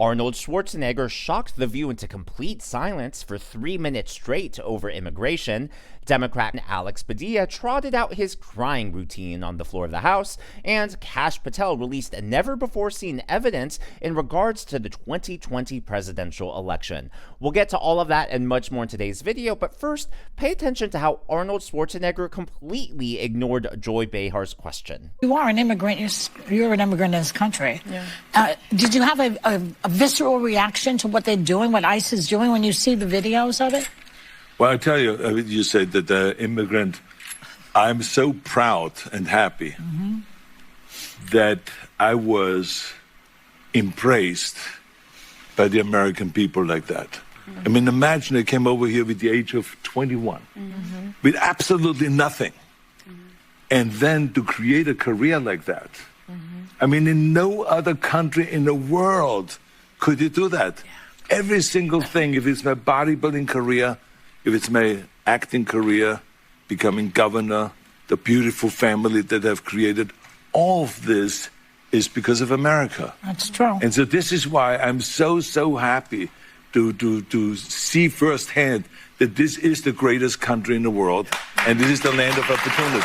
Arnold Schwarzenegger shocked The View into complete silence for 3 minutes straight over immigration. Democrat Alex Padilla trotted out his crying routine on the floor of the House, and Kash Patel released never-before-seen evidence in regards to the 2020 presidential election. We'll get to all of that and much more in today's video, but first, pay attention to how Arnold Schwarzenegger completely ignored Joy Behar's question. You are an immigrant. You're an immigrant in this country. Yeah. Did you have a visceral reaction to what they're doing, what ICE is doing, when you see the videos of it? Well, I tell you, you said that the immigrant, I'm so proud and happy that I was embraced by the American people like that. I mean, imagine I came over here with the age of 21, with absolutely nothing. And then to create a career like that. I mean, in no other country in the world could you do that. Yeah. Every single thing, if it's my bodybuilding career, if it's my acting career, becoming governor, the beautiful family that I've created, all of this is because of America. That's true. And so this is why I'm so happy to see firsthand that this is the greatest country in the world, and this is the land of opportunity.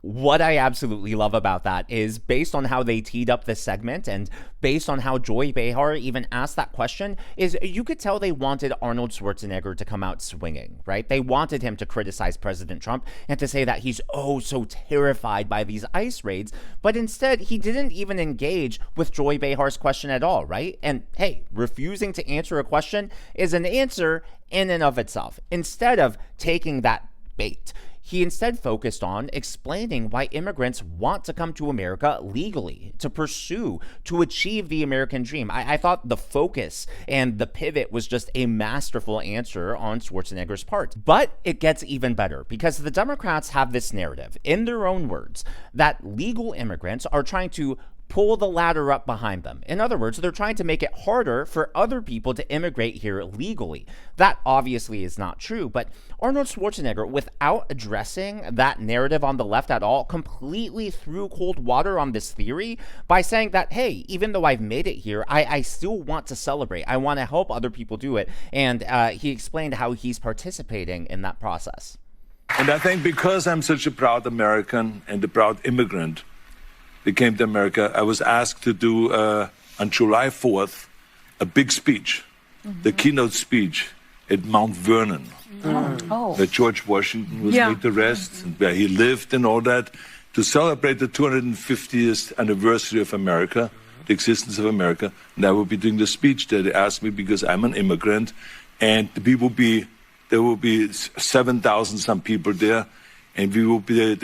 What I absolutely love about that is based on how they teed up this segment and based on how Joy Behar even asked that question, is you could tell they wanted Arnold Schwarzenegger to come out swinging, right? They wanted him to criticize President Trump and to say that he's so terrified by these ICE raids, but instead he didn't even engage with Joy Behar's question at all, right? And hey, refusing to answer a question is an answer in and of itself. Instead of taking that bait, he instead focused on explaining why immigrants want to come to America legally, to achieve the American dream. I thought the focus and the pivot was just a masterful answer on Schwarzenegger's part. But it gets even better because the Democrats have this narrative, in their own words, that legal immigrants are trying to pull the ladder up behind them. In other words, they're trying to make it harder for other people to immigrate here legally. That obviously is not true, but Arnold Schwarzenegger, without addressing that narrative on the left at all, completely threw cold water on this theory by saying that, hey, even though I've made it here, I still want to celebrate. I want to help other people do it. And he explained how he's participating in that process. And I think because I'm such a proud American and a proud immigrant, they came to America, I was asked to do, on July 4th, a big speech, the keynote speech at Mount Vernon, where George Washington was laid to rest, and where he lived and all that, to celebrate the 250th anniversary of America, the existence of America. And I will be doing the speech there. They asked me because I'm an immigrant, and there will be 7,000 some people there, and there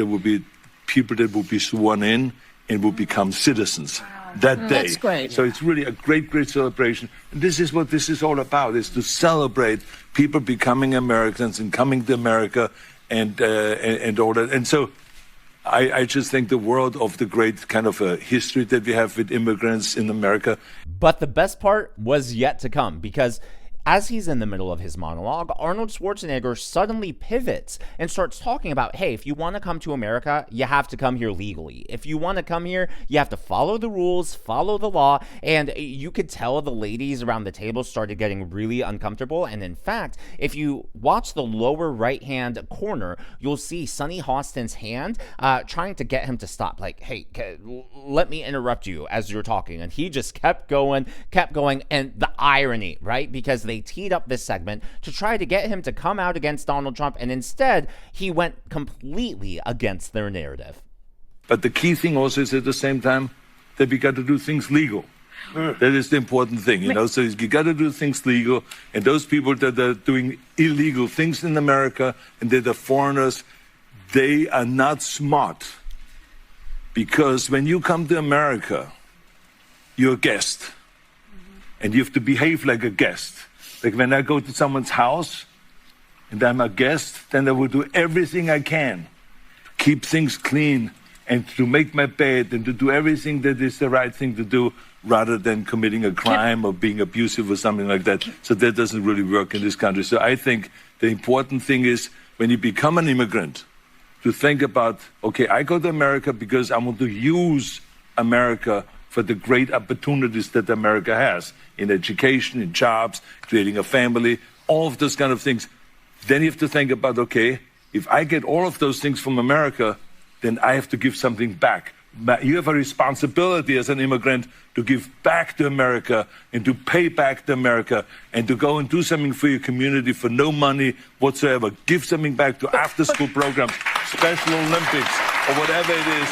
will be people that will be sworn in and will become citizens that day. That's great. So it's really a great celebration. And this is what this is all about, is to celebrate people becoming Americans and coming to America and all that. And so I just think the world of the great kind of a history that we have with immigrants in America. But the best part was yet to come, because as he's in the middle of his monologue, Arnold Schwarzenegger suddenly pivots and starts talking about, hey, if you want to come to America, you have to come here legally. If you want to come here, you have to follow the rules, follow the law. And you could tell the ladies around the table started getting really uncomfortable. And in fact, if you watch the lower right-hand corner, you'll see Sonny Hostin's hand trying to get him to stop. Like, hey, let me interrupt you as you're talking. And he just kept going. And the irony, right? Because they teed up this segment to try to get him to come out against Donald Trump, and instead he went completely against their narrative. But the key thing also is at the same time that we got to do things legal. That is the important thing, you know. So you got to do things legal, and those people that are doing illegal things in America and that are foreigners, they are not smart. Because when you come to America, you're a guest, and you have to behave like a guest. Like when I go to someone's house and I'm a guest, then I will do everything I can to keep things clean and to make my bed and to do everything that is the right thing to do, rather than committing a crime or being abusive or something like that. So that doesn't really work in this country. So I think the important thing is when you become an immigrant, to think about, okay, I go to America because I want to use America for the great opportunities that America has in education, in jobs, creating a family, all of those kind of things. Then you have to think about, okay, if I get all of those things from America, then I have to give something back. You have a responsibility as an immigrant to give back to America and to pay back to America and to go and do something for your community for no money whatsoever. Give something back to after-school programs, Special Olympics, or whatever it is.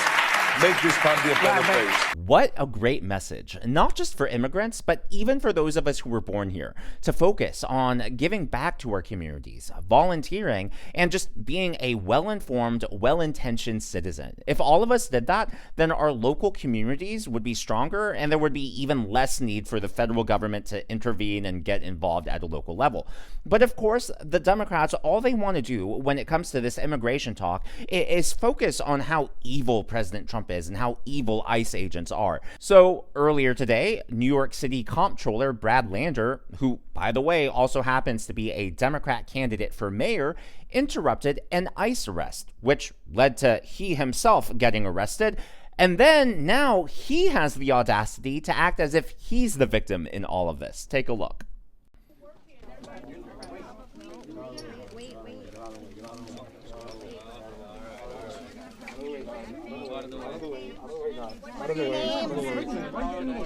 Make this country a better place. What a great message, not just for immigrants, but even for those of us who were born here, to focus on giving back to our communities, volunteering, and just being a well-informed, well-intentioned citizen. If all of us did that, then our local communities would be stronger, and there would be even less need for the federal government to intervene and get involved at a local level. But of course, the Democrats, all they want to do when it comes to this immigration talk is focus on how evil President Trump is and how evil ICE agents are. So earlier today, New York City Comptroller Brad Lander, who, by the way, also happens to be a Democrat candidate for mayor, interrupted an ICE arrest, which led to he himself getting arrested. And then now he has the audacity to act as if he's the victim in all of this. Take a look.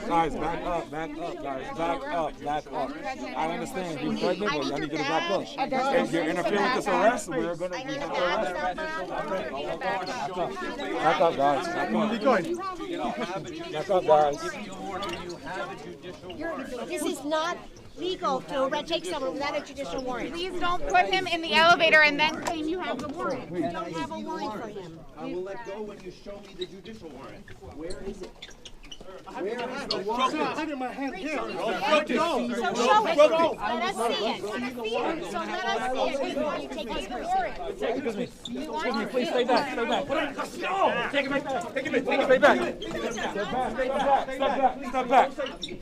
Guys, back up, guys. Back up. I understand. You're pregnant, but I need you to back up. If you're interfering with this arrest, we have to arrest. Back up, guys. Back up, guys. This is not legal to take someone without a judicial warrant. Please don't put him in the elevator and then claim you have the warrant. You don't have a warrant for him. I will let go when you show me the judicial warrant. Where is it? So show it. Let us see it. So let us see it before you take his warrant. Excuse me, please stay back. No! Take it back. Stay back.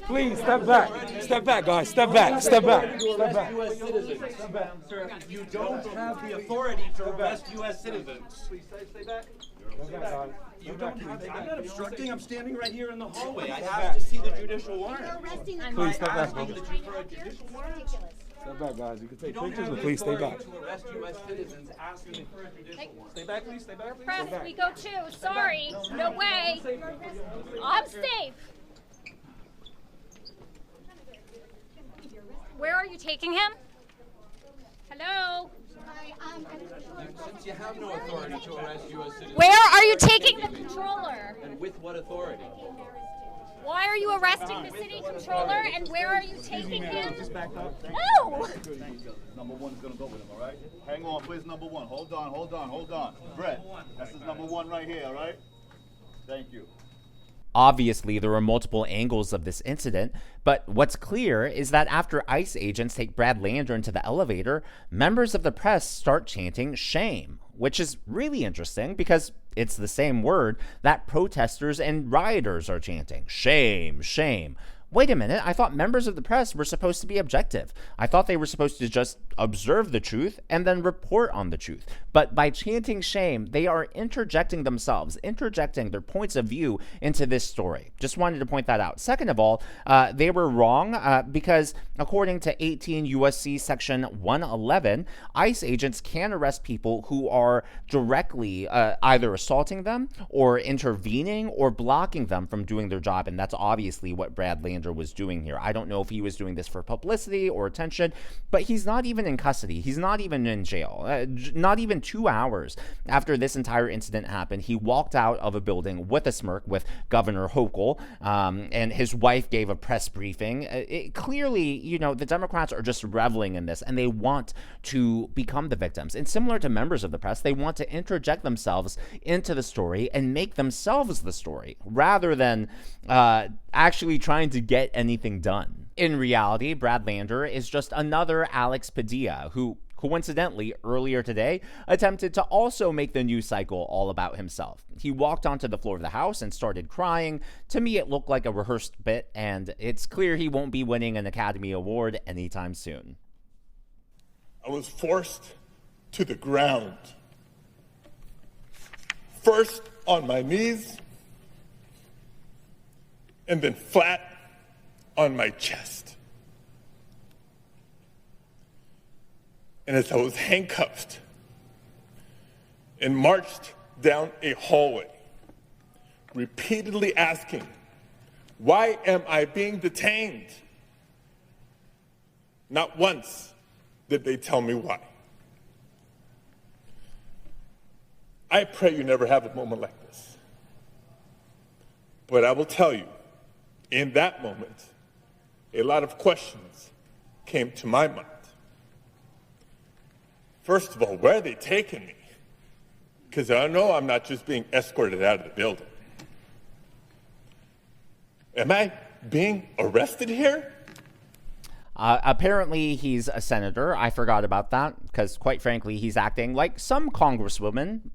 Please, step back. Step back, guys. Step back. U.S. citizens. Sir, you don't have the authority to arrest U.S. citizens. Please stay back. You don't have it. I'm not obstructing. I'm standing right here in the hallway. I have to see the judicial warrant. Please step back. For a judicial warrant. Step back, guys. You can take You don't pictures, have but the please stay back. authority to arrest U.S. citizens asking for a judicial warrant. Stay back, please. Stay back, please. Press, we go too. Sorry. No way. I'm safe. Where are you taking him? Hello? Since you have no authority to arrest U.S. citizens. Where are you taking the controller? And with what authority? Why are you arresting the city controller and where are you taking him? No! Number one is gonna go with him, all right? Hang on, please, number one. Hold on. Brett, that's his number one right here, all right? Thank you. Obviously, there were multiple angles of this incident, but what's clear is that after ICE agents take Brad Lander into the elevator, members of the press start chanting shame, which is really interesting because it's the same word that protesters and rioters are chanting. Shame, shame. Wait a minute, I thought members of the press were supposed to be objective. I thought they were supposed to just observe the truth and then report on the truth. But by chanting shame, they are interjecting themselves, interjecting their points of view into this story. Just wanted to point that out. Second of all, they were wrong because according to 18 USC section 111, ICE agents can arrest people who are directly either assaulting them or intervening or blocking them from doing their job. And that's obviously what Brad Lander was doing here. I don't know if he was doing this for publicity or attention, but he's not even in custody. He's not even in jail. Not even 2 hours after this entire incident happened, he walked out of a building with a smirk with Governor Hochul, and his wife gave a press briefing. Clearly, you know, the Democrats are just reveling in this, and they want to become the victims. And similar to members of the press, they want to interject themselves into the story and make themselves the story, rather than actually trying to get anything done. In reality, Brad Lander is just another Alex Padilla who, coincidentally, earlier today, attempted to also make the news cycle all about himself. He walked onto the floor of the House and started crying. To me, it looked like a rehearsed bit, and it's clear he won't be winning an Academy Award anytime soon. I was forced to the ground. First on my knees, and then flat on my chest. And as I was handcuffed and marched down a hallway, repeatedly asking, why am I being detained? Not once did they tell me why. I pray you never have a moment like this. But I will tell you, in that moment, a lot of questions came to my mind. First of all, where are they taking me? Because I know I'm not just being escorted out of the building. Am I being arrested here? Apparently, he's a senator. I forgot about that because, quite frankly, he's acting like some congresswomen,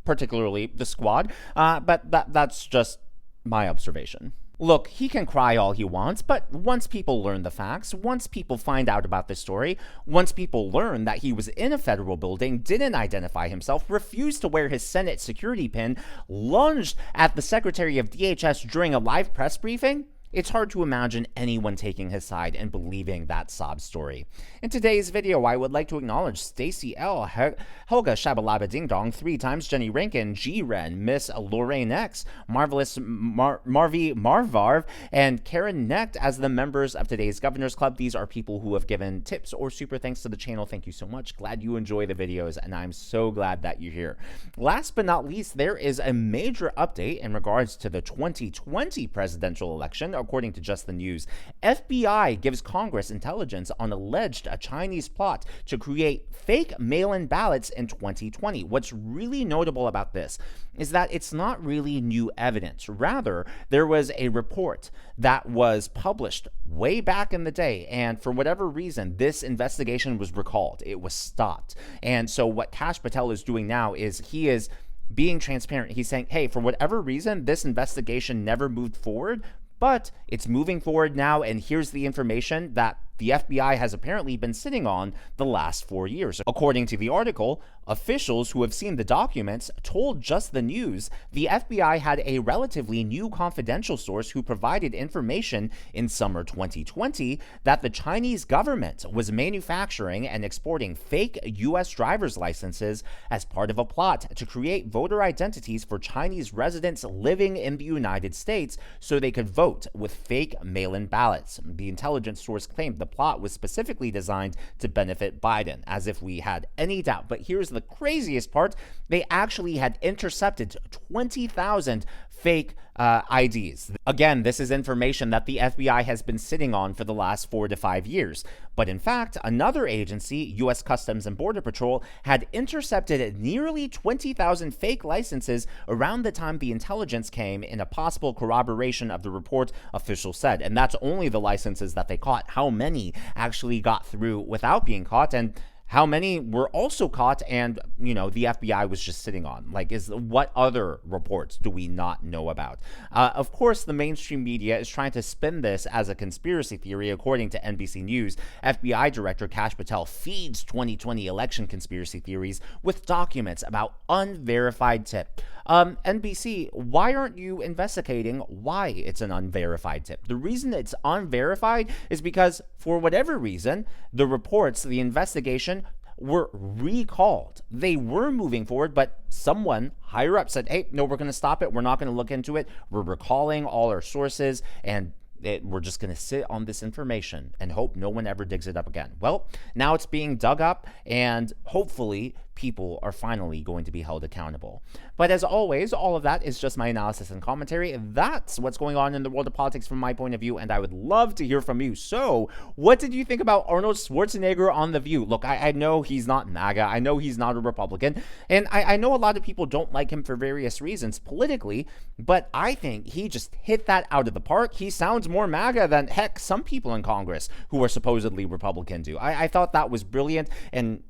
particularly the Squad. But that's just my observation. Look, he can cry all he wants, but once people learn the facts, once people find out about this story, once people learn that he was in a federal building, didn't identify himself, refused to wear his Senate security pin, lunged at the Secretary of DHS during a live press briefing, it's hard to imagine anyone taking his side and believing that sob story. In today's video, I would like to acknowledge Stacy L, Helga Shabalaba Ding Dong, 3 times Jenny Rankin, G-Ren, Miss Lorraine X, Marvelous Marvi Marvarv, and Karen Necht as the members of today's Governors Club. These are people who have given tips or super thanks to the channel. Thank you so much. Glad you enjoy the videos, and I'm so glad that you're here. Last but not least, there is a major update in regards to the 2020 presidential election. According to Just the News, FBI gives Congress intelligence on alleged a Chinese plot to create fake mail-in ballots in 2020. What's really notable about this is that it's not really new evidence. Rather, there was a report that was published way back in the day, and for whatever reason, this investigation was recalled. It was stopped. And so what Kash Patel is doing now is he is being transparent. He's saying, hey, for whatever reason, this investigation never moved forward, but it's moving forward now, and here's the information that the FBI has apparently been sitting on the last 4 years. According to the article, officials who have seen the documents told Just the News the FBI had a relatively new confidential source who provided information in summer 2020 that the Chinese government was manufacturing and exporting fake U.S. driver's licenses as part of a plot to create voter identities for Chinese residents living in the United States so they could vote with fake mail-in ballots. The intelligence source claimed the plot was specifically designed to benefit Biden, as if we had any doubt. But here's the craziest part. They actually had intercepted 20,000 fake IDs. Again, this is information that the FBI has been sitting on for the last 4 to 5 years. But in fact, another agency, U.S. Customs and Border Patrol, had intercepted nearly 20,000 fake licenses around the time the intelligence came in a possible corroboration of the report, officials said. And that's only the licenses that they caught. How many actually got through without being caught? And how many were also caught and, you know, the FBI was just sitting on? Like, what other reports do we not know about? Of course, the mainstream media is trying to spin this as a conspiracy theory. According to NBC News, FBI Director Kash Patel feeds 2020 election conspiracy theories with documents about unverified tip. NBC, why aren't you investigating why it's an unverified tip? The reason it's unverified is because, for whatever reason, the reports, the investigation, were recalled. They were moving forward, but someone higher up said, hey, no, we're going to stop it. We're not going to look into it. We're recalling all our sources, and we're just going to sit on this information and hope no one ever digs it up again. Well, now it's being dug up, and hopefully people are finally going to be held accountable. But as always, all of that is just my analysis and commentary. That's what's going on in the world of politics from my point of view, and I would love to hear from you. So, what did you think about Arnold Schwarzenegger on The View? Look, I know he's not MAGA. I know he's not a Republican. And I know a lot of people don't like him for various reasons politically, but I think he just hit that out of the park. He sounds more MAGA than, heck, some people in Congress who are supposedly Republican do. I thought that was brilliant and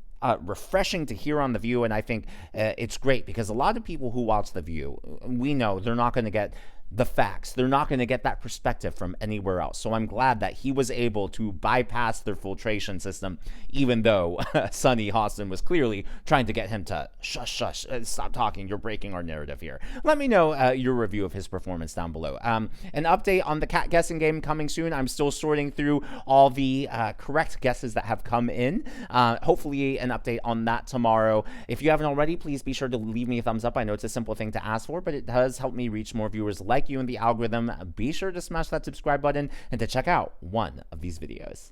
refreshing to hear on The View, and I think it's great because a lot of people who watch The View, we know they're not going to get the facts. They're not going to get that perspective from anywhere else. So I'm glad that he was able to bypass their filtration system, even though Sonny Hostin was clearly trying to get him to shush, stop talking. You're breaking our narrative here. Let me know your review of his performance down below. An update on the cat guessing game coming soon. I'm still sorting through all the correct guesses that have come in. Hopefully an update on that tomorrow. If you haven't already, please be sure to leave me a thumbs up. I know it's a simple thing to ask for, but it does help me reach more viewers like you in the algorithm. Be sure to smash that subscribe button and to check out one of these videos.